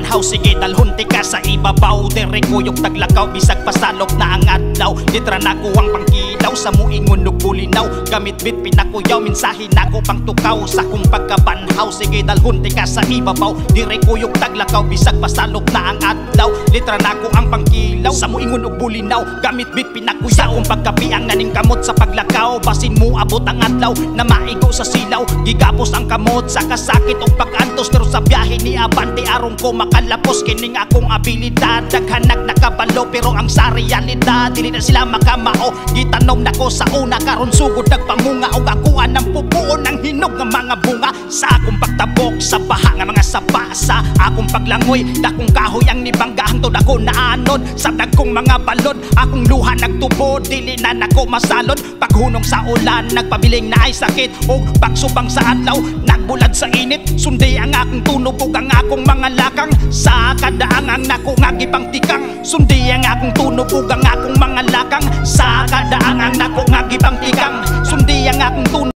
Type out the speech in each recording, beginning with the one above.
banhaw, sige dalhon ka sa ibabaw. Dire kuyog taglakaw, bisag pasalok na ang adlaw. Litra na ko ang pangkilaw, sa muingon ug bulinaw. Gamit bit pinakuyaw, minsahe na ko pang tukaw. Sa kong pagkabanhaw, sige dalhon ka sa ibabaw. Dire kuyog taglakaw, bisag pasalok na ang adlaw. Litra na ko ang pangkilaw, sa muingon ug bulinaw. Gamit bit pinakuyaw, kung pagkapiang naning kamot sa paglakaw. Basin mo abot ang adlaw, na maigo sa silaw. Gigapos ang kamot sa kasakit o pag-antos. Pero sa biyahe ni Abante arong ko makalapos. Kining akong abilidad, daghanag nakabalo. Pero ang sa realidad, dili na sila makamao. Gitanom na ko sa una, karon sugod nagpamunga. O akuan ng pupuon ng hinog ng mga bunga. Sa akong pagtabok, sa baha nga mga sapa. Sa akong paglangoy, dakong kahoy ang nibangga. Hangtod ako naanod, sa dagkong mga balod. Akong luha nagtubo, dili na nako masalod. Paghunong sa ulan, nagpabiling na ay sakit. O pagsubang sa adlaw, nagbulad sa init. Sundi ang akong tunog ug ang akong mga lakang. Sa kadaang ang nako nga gipang tikang. Sundi ang akong tunog ug ang akong mga lakang. Sa kadaang ang nako nga gipang tikang. Sundi ang akong tunog.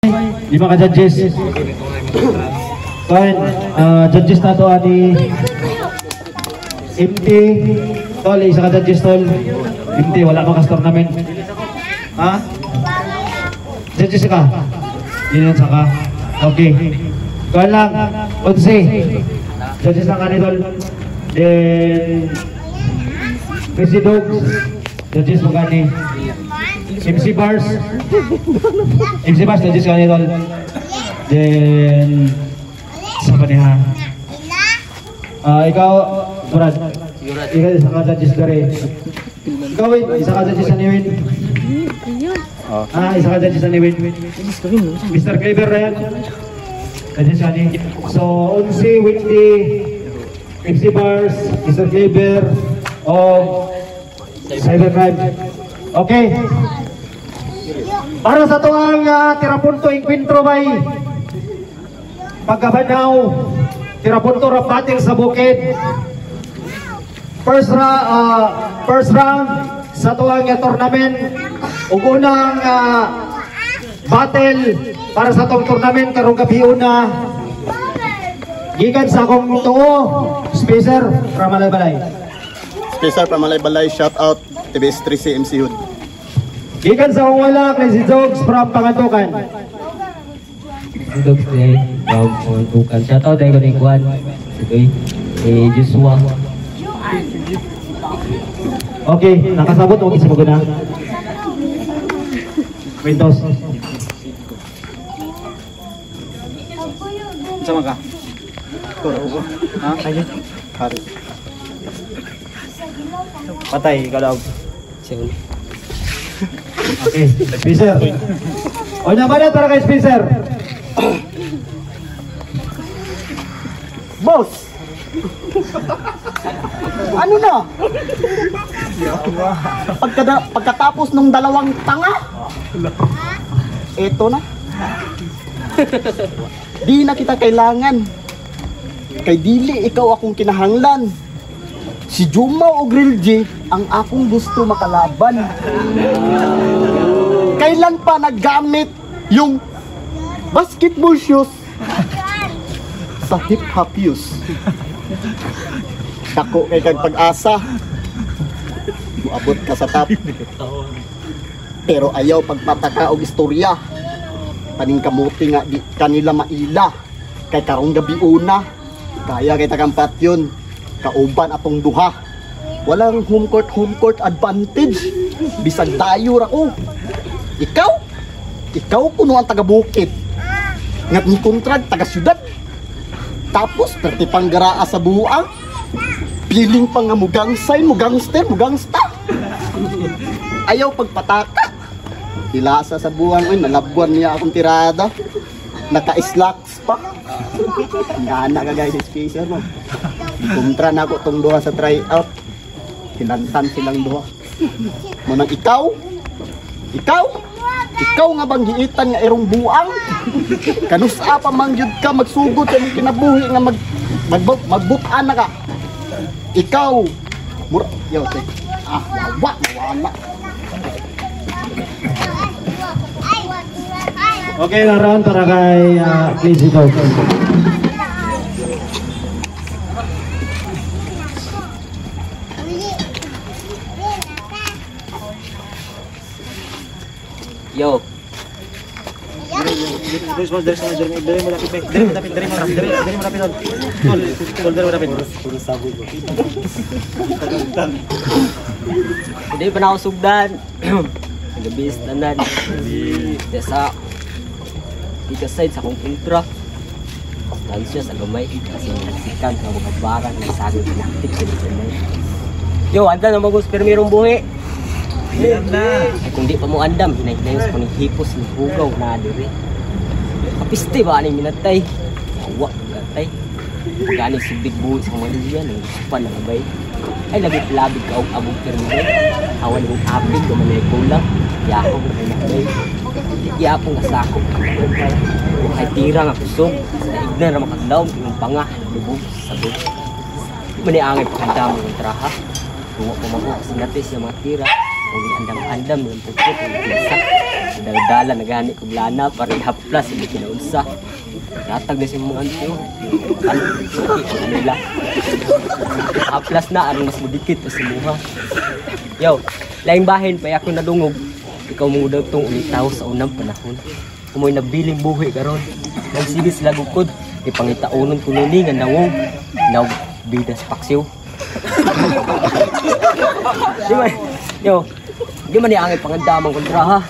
5 ka judges. Fine. Judges na to ani empty. Tol, isa ka judges tol. Empty, wala pa ka tournament. Ha? Judges ka? Yun saka. Okay. Kuha lang. 11. Judges lang ka ni tol. Then Chrissy Dogs. Judges mo ka ni MC Bars. MC Bars, judges ka ni tol. Then saan pa niya? Ikaw, Brad. Ikaw isa ka judges ka rin. Ikaw, isa ka judges sa niwin. Isa ka judges sa niwin. Mr. Kleber Ryan. Judges ka ni. So, Unsi, Windy, MC Bars, Mr. Kleber, o Cybercrime. Okay. Para sa tuwang tirapunto enkwentro bay pagkabanaw, tirapunto rapating sa bukid. First round sa tuwang tournament ug unang battle para sa tong tournament karong gabi una gikan sa akong tuo Spacer from Malaybalay. Spacer from Malaybalay, shout out TBS 3C MC Hood. Gikan sa akong wala Crazy Dogs from Pangantukan. Dogs day from Pangantukan. Shout out tayo ni Juan, si Joshua. Okay, nakasabot o isa maguna. Windows. Sama ka? Ha? Hari. Patay, ikaw daw. Okay, Spencer. O naman na tara kay Spencer. Boss! Ano na? Pagkatapos ng dalawang tanga, eto na. Di na kita kailangan. Kay dili ikaw akong kinahanglan. Si Juma o Grill G ang akong gusto makalaban. Kailan pa naggamit yung basketball shoes sa hip-hop use? Dako kay kag pag-asa. Muabot ka sa top. Pero ayaw pagpataka og istorya. Paning kamuti nga di kanila maila. Kay karong gabi una, kaya kay tagampat yun. Kauban atong duha. Walang home court advantage. Bisag dayo ra ko. Ikaw kuno ang taga-bukid. Nga ni kontrad taga-syudad. Tapos perti panggaraa sa buang. Piling pa nga mugangsay, mugangsta. Ayaw pagpataka. Ilasa sa buwan, nalabuan niya akong tirada. Naka-slacks pa. Ngana ka guys, spacer mo. Kontra na ako tong duha sa tryout. Kinantan silang duha. Munang ikaw nga bang giitan nga irong buang? Kanusa pa mangyud ka magsugod sa imong kinabuhi nga magbutan na ka. Ikaw wala. Okay, na round para kay Crazy Dogs. Yo. Hindi pa na ako sugdan. Nagabis tanan. Sa ikaside sa kong kontra. Stansya sa gamay. Kasi nagsikan sa mga barang na sagod pinaktik sa gamay. Yo, anda na magos permirong buhi. Ay kung di pa mo andam, hinay-hinay sa panghipos ng hugaw na diri. Kapiste ba aning minatay? Awa, minatay. Gani si Big Boy sa mga liyan, ang gustupan na kabay. Ay labit-labit ka ang abog permiro. Awan yung abig, gamanay kulang. Yakong na pinakabay. Yakong kasako. Ay tira nga kusog. Naignan na makaglaw, yung panga, lubog, sabog. Di ba niangay pakanta mo ng traha? Tuwa po mago kasi natin siya mga tira. Kung andam-andam yung pupot, yung pisa. Dala-dala, nagani ko blana, para ihaplas, hindi kinaunsa. Natag na siya mga antiyo. Ano nila. Haplas na, arang mas mudikit pa si Muha. Yo, laing bahin, pa ako nadungog. Ikaw mong daw itong ulitaw sa unang panahon. Kumoy nabiling buhi karon. Nagsige sila gukod. Ipangitaunon kununingan nawong. Nawag bidas paksiw. Di ba? Yo, di man niangay pangandamang kontra ha.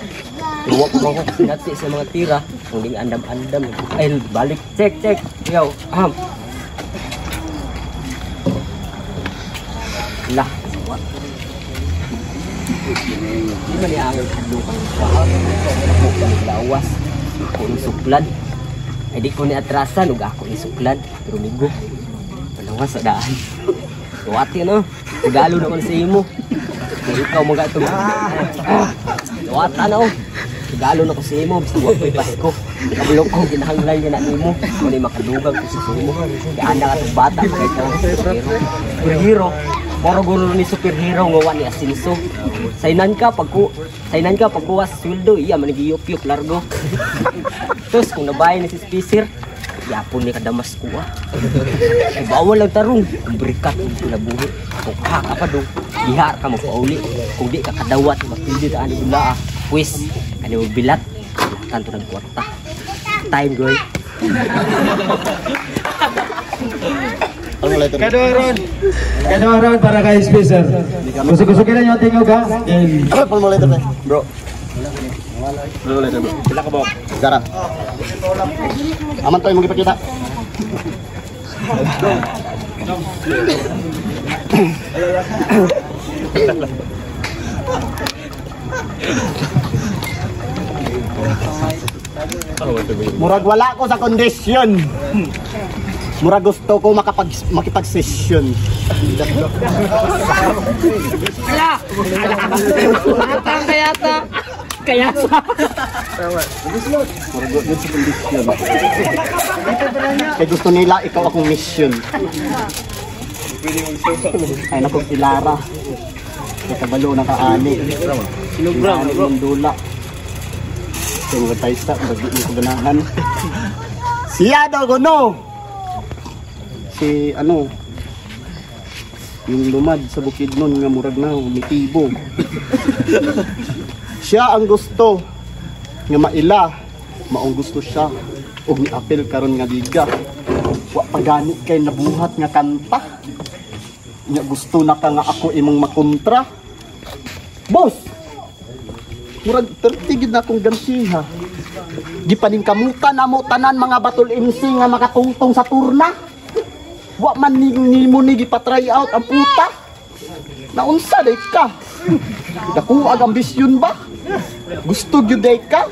Tuwa po mga sinati sa mga tira. Kung di andam-andam. Ay, balik. Check. Yo, lah. Di man niangay kadukang kontra ha. Ako kami lawas. Ako ni suklad. Ay di ko ni atrasan. Huwag ako ni suklad. Pero migo. Palawas sa daan. Tuwati no. Regalo na ko sa imo. Kung ikaw magatong tuwata na o. Regalo na ko sa imo. Basta huwag ko'y Pasko. Kabulok ko, ginahanglay niya na imo. Kung ay makadugang ko sa imo. Kaya na ka itong bata. Kahit ako superhero. Moro gulo ni superhero ngawa ni Asinso. Sainan ka pagkuha sa sweldo. Iya, manigiyop-yop largo. Tapos kung nabayan ni si Spisir, yapon ni kadamas ko ah. Ay bawal lang tarong. Kung berikat kung pinabuhi. Kung haka pa doon, dihar ka magpauli. Kung di ka kadawat, mapili na ani gula ah. Pwes, ani magbilat. Tanto ng kwarta. Time girl. Kedua round para kay Spencer. Kusuk-kusukin na yung tingog ha. Bro. Pila ka ba? Gara. Aman to yung magipakita. Murag wala ko sa kondisyon. Murag gusto ko makipag-session. Kaya sa murag yun sa kondisyon. Kaya gusto nila ikaw akong mission. Ay naku si Lara. Kaya kabalo na kaani. Sinugrang bro. Dula. Kaya mga taisa, bagay mo ganahan. Siya daw ko no. Si ano yung lumad sa bukid nun nga murag na umitibo. Siya ang gusto nga maila, maong gusto siya ug ni-apel karon nga liga. Wa pagani kay nabuhat nga kanta. Nya gusto na ka nga ako imong makontra. Boss. Murag 30 gid na akong gansiha. Gipaningkamutan namo tanan mga batol MC nga makatungtong sa turna. Wa man ni mo ni gipatry out ang puta. Naunsa day ka? Dako ag ambisyon ba? Gusto gyud day ka?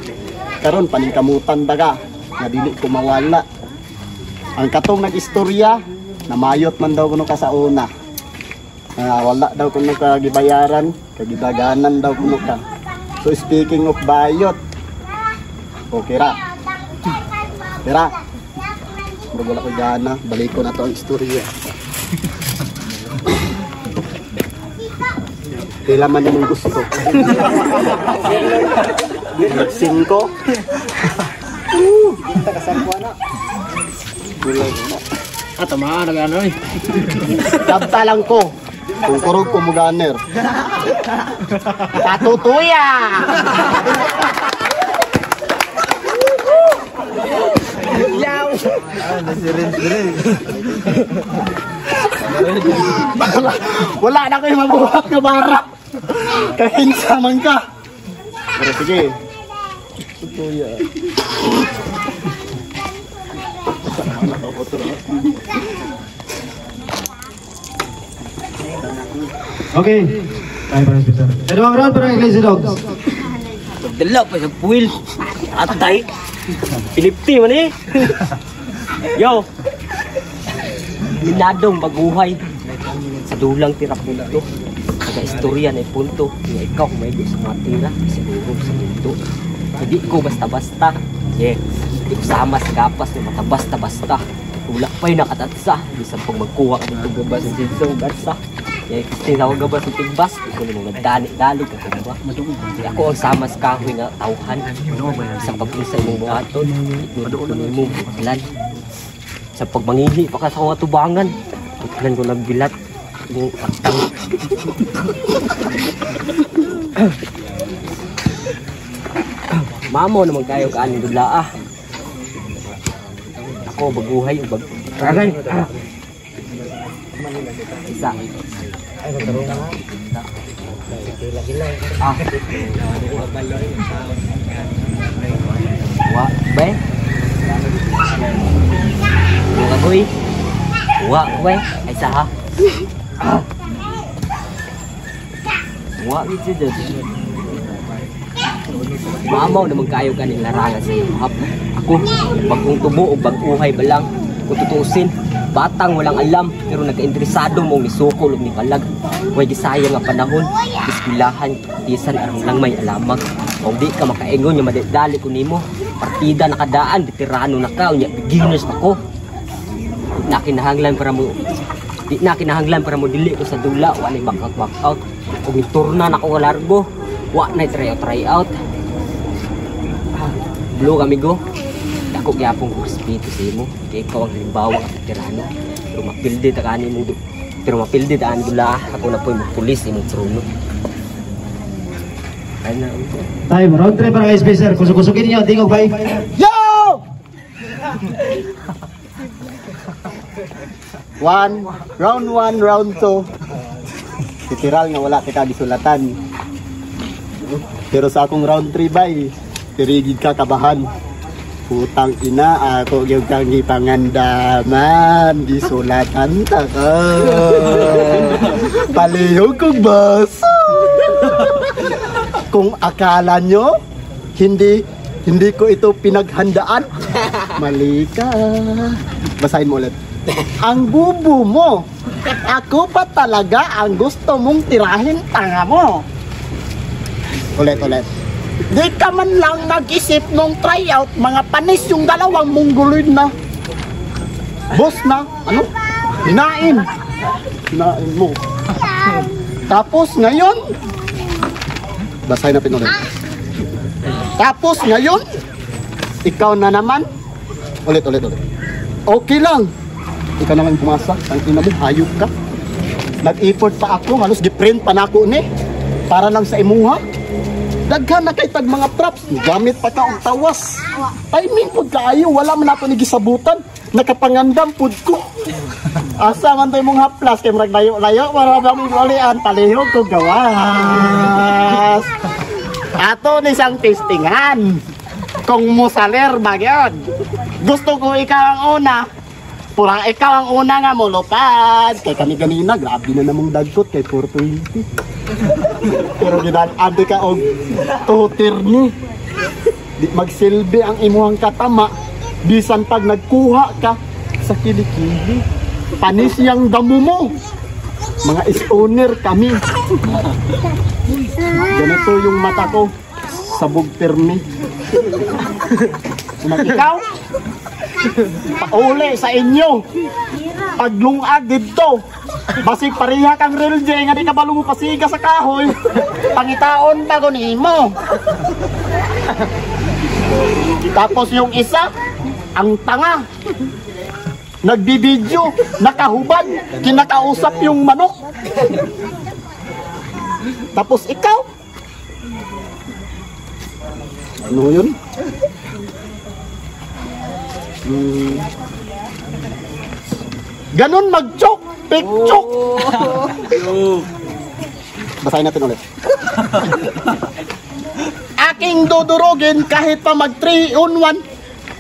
Karon paningkamutan daga nga dili ko mawala. Ang katong nag-istorya namayot man daw kuno ka sa una. Wala daw kuno ka gibayaran, kagidaganan daw kuno ka. So speaking of bayot. Okay ra. Tira. Wala ko gana, balik ko na to ang istorya. Kailan man namang gusto. 5. Kita kasangkuha na. Tama, nag-ano eh. Kabta lang ko. Kung kurog ko mo ganer. Katutuya! Wala na kayo mabuhat na barap. Kahinsaman ka. Pero sige. Tutuya. Okay. Tayo para sa dalawang round para kay Lazy Dogs. Dala pa sa puwil. Atay. Pilipti man eh. Yo. Minadong baguhay. Sa dulang tira punto. Nag-istorya na punto. Nga ikaw may gusto matira. Siguro sa mundo. Hindi ko basta-basta. Yeah. Hindi ko sama sa gapas na matabasta-basta. Tulak pa'y nakatatsa. Bisang pag magkuha ka dito gabas ng sinsong gatsa. Yeah, kasi ako gabas ng tigbas. Ikaw na mga dali-dalig ako ba? Ako ang sama sa kahoy nga tauhan. Sa pag-isa mong buhaton. Ito ko na mong buklan. Sa pagmangihi pa ka sa mga tubangan. Buklan ko nagbilat. Yung atang. Mamo naman kayo kaan ni Dula ah. Ako baguhay bag. Aray. Isa. Ah. Wa be. Wa boy. Wa we. Ay sa ha. Wa itu deh. Mamaw naman kayo kaning larangan sa hap. Ako, bagong tubo o baguhay ba lang. Kung tutusin, batang walang alam, pero nagka-interesado mong nisukol o nipalag. Huwag gisayang nga panahon, iskulahan, tisan arang lang may alamag. Kung di ka makaingon yung madidali ko nimo, partida nakadaan, veterano na ka, unya beginners pa ko. Di na kinahanglan para mo dili ko sa dula, wala back out. Kung iturna na ko largo, wala na try out. Blue amigo, dako gyapong respeto sa imo. Kay ikaw ang halimbawa at tirano. Pero mapildi ta kani mo. Pero mapildi ta ani dula. Ako na po yung pulis imong trono. Ay na. Time, round 3 para kay Spacer. Kusog-kusugin niyo, tingog bay. Yo! Round 1, round 2. Literal nga wala kita gisulatan. Pero sa akong round 3 bay, tirigid ka kabahan. Putang ina, ako yung kang ipangandaman. Gisulatan ta ka. Palihog kong baso. Kung akala nyo, hindi ko ito pinaghandaan. Mali ka. Basahin mo ulit. Ang bubo mo. Ako ba talaga ang gusto mong tirahin tanga mo? Ulit. Di ka man lang mag-isip nung tryout, mga panis yung dalawang mongoloid na. Boss na, ano? Hinain mo. Tapos ngayon, basahin na pinulit. Tapos ngayon, ikaw na naman. Ulit. Okay lang. Ikaw naman pumasa. Ang ina mo, hayop ka. Nag-effort pa ako, halos gi-print pa na ako ni. Para lang sa imuha. Daghan na kay tag mga props, gamit pa ka og tawas. Timing pud kaayo, wala man nato ni gisabutan. Nakapangandam pud ko. Asa man tay mong haplas kay murag layo para ba mi ulian palihog ko gawas. Ato ni sang testingan. Kung musaler ba gyud. Gusto ko ikaw ang una. Purang ikaw ang una nga mo lupad. Kay kami ganina, grabe na namang dagkot kay 420. Pero ginaan-ante ka og tutir ni. Di magsilbi ang imuhang katama. Bisan pag nagkuha ka sa kilikili. Panis yang damo mo. Mga is-owner kami. Ganito yung mata ko. Sabog permi. Ikaw? Pauli sa inyo. Paglungag dito. Basig pariha kang real J nga di ka balo mo pasiga sa kahoy. Pangitaon pa ko nimo. Tapos yung isa, ang tanga. nagbibideo, nakahubad, kinakausap yung manok. Tapos ikaw, ano yun? Ganon mag-choke, fake choke. Basahin natin ulit. Aking dudurugin kahit pa mag 3-on-1,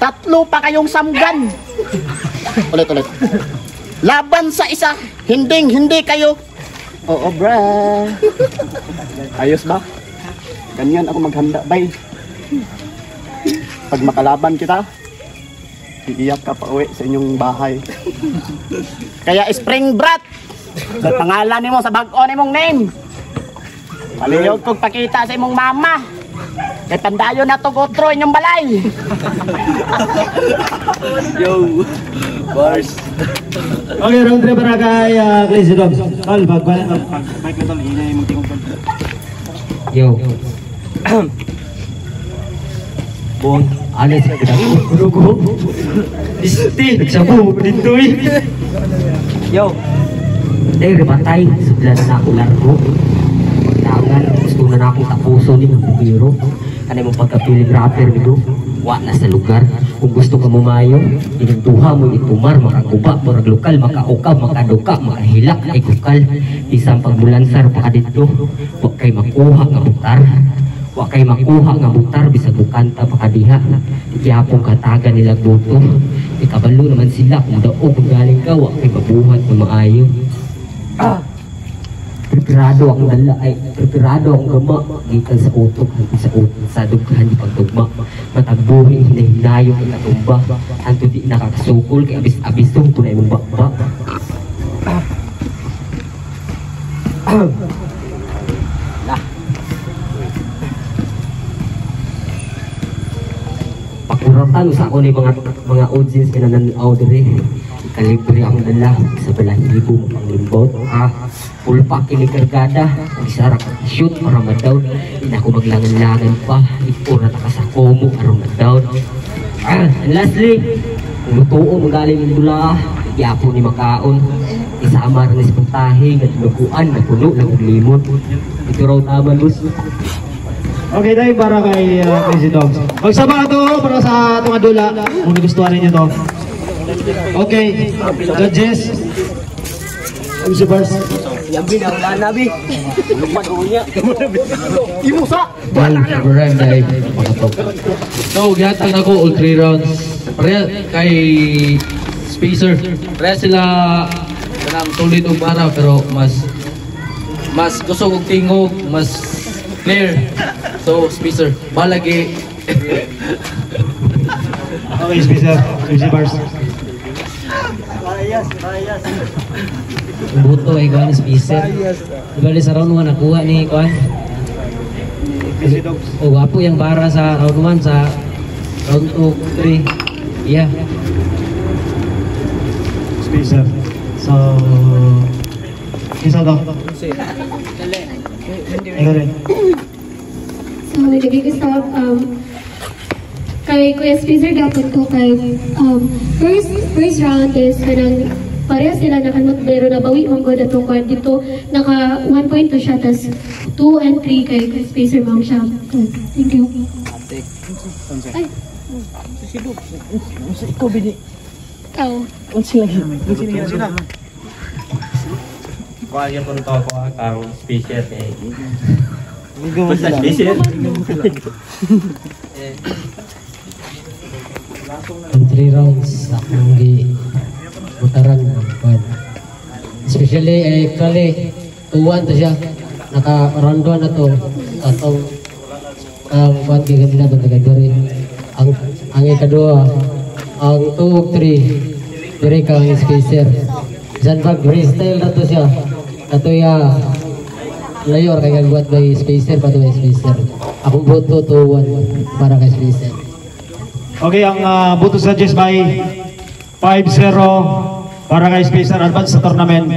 3 pa kayong samgan. Ulit. Laban sa isa, hindi kayo. Oo, bra. Ayos ba? Ganyan ako maghanda, bay. Pag makalaban kita, iiyak ka pa uwi sa inyong bahay. Kaya spring brat, sa pangalan nimo sa bag-o nimong name. Palihog kong pakita sa imong mama. Kaya tandayo na to kutro inyong balay. Yo, bars. Okay, round 3 para kay Crazy Dogs. Tol, bagwala. Mike na tol, hinay mong tingog tol. Yo. Bon, ano sa kita? Rugo. Isti. Nagsabu dito eh. Yo. Dahil ribatay, sublan na ako largo. Pagtangan, gusto na akong tapuso ni ng bubiro. Kanay mong pagkapiling rapper nito. Wa na sa lugar. Kung gusto ka mumayo, inagduha mo itumar, makaguba, makaglukal, makaukab, makaduka, makahilak, ay kukal. Isang pagbulansar pa ka dito, wag kay makuha nga butar. Wag kay makuha nga butar, bisag bukanta pa kadiha. Ikihapong kataga nila buto. Ikabalo naman sila kung daog kung galing ka, wag kay mabuhat na maayo. Preparado ang dala ay preparado ang gama gikan sa utok sa dughan di pagtugma matagbuhin hinahinayo ang natumba hanto di nakakasukol kay abis-abisong tunay mong bakba. Pakuratan sa ako ni mga audience kinananaw diri. Kalibre ang dala sa balahibo mo pang limbot. Full pack kinikargada. Isara ka shoot para ma-down. Hindi ako maglangan-langan pa. Ipura na ka sa komo para ma-down. And lastly, kung lutuo magaling yung dula, iyapo ni makaon. Isama rin sa pagtahing at lukuan na puno ng limon. Ito raw tama, Luz. Okay, dahil para kay Crazy Dogs. Magsama ito para sa itong adula. Kung nagustuhan ninyo ito. Okay, judges. MC Bars. Yang binang nabi. Lupa dunia. Imusa! Barang dahil makatok. So, gihatag ako all 3 rounds. Pareha kay Spacer. Pareha sila kanang sulit og bara pero mas kusog og tingog, mas clear. So, Spacer, balagi. Okay, Spacer. MC Bars. Buto ay kuhan ni Spacer. Dibali sa round 1 nakuha ni kuhan. O wapo yung bara sa round 1 sa round 2, 3. Yeah. Spacer. So, isa daw. Ikaw rin. So, nagiging stop. Kay Kuya Spacer dapat ko kay first round is kanang pareha sila nakanot pero nabawi mong god atong kwan dito naka 1 point to siya tas 2 and 3 kay Spacer mong siya. Thank you. Ay. Ikaw bini. Ikaw. Unsi lagi. Kaya po nito ako ang species eh. Basta species. Ang 3 rounds akong butaran ng kuhan. Especially actually 2-1 to siya. Naka round 1 na to. Atong ang kuhan kay kanina to tagadiri. Ang ikadua ang 2-3 diri ka ang Spacer. Bisan pag freestyle na to siya. Katuya layor kay kagbuat by Spacer pato by Spacer. Akong boto 2-1 para kay Spacer. Okay, ang buto suggest by 5-0 para kay Spacer advance sa tournament.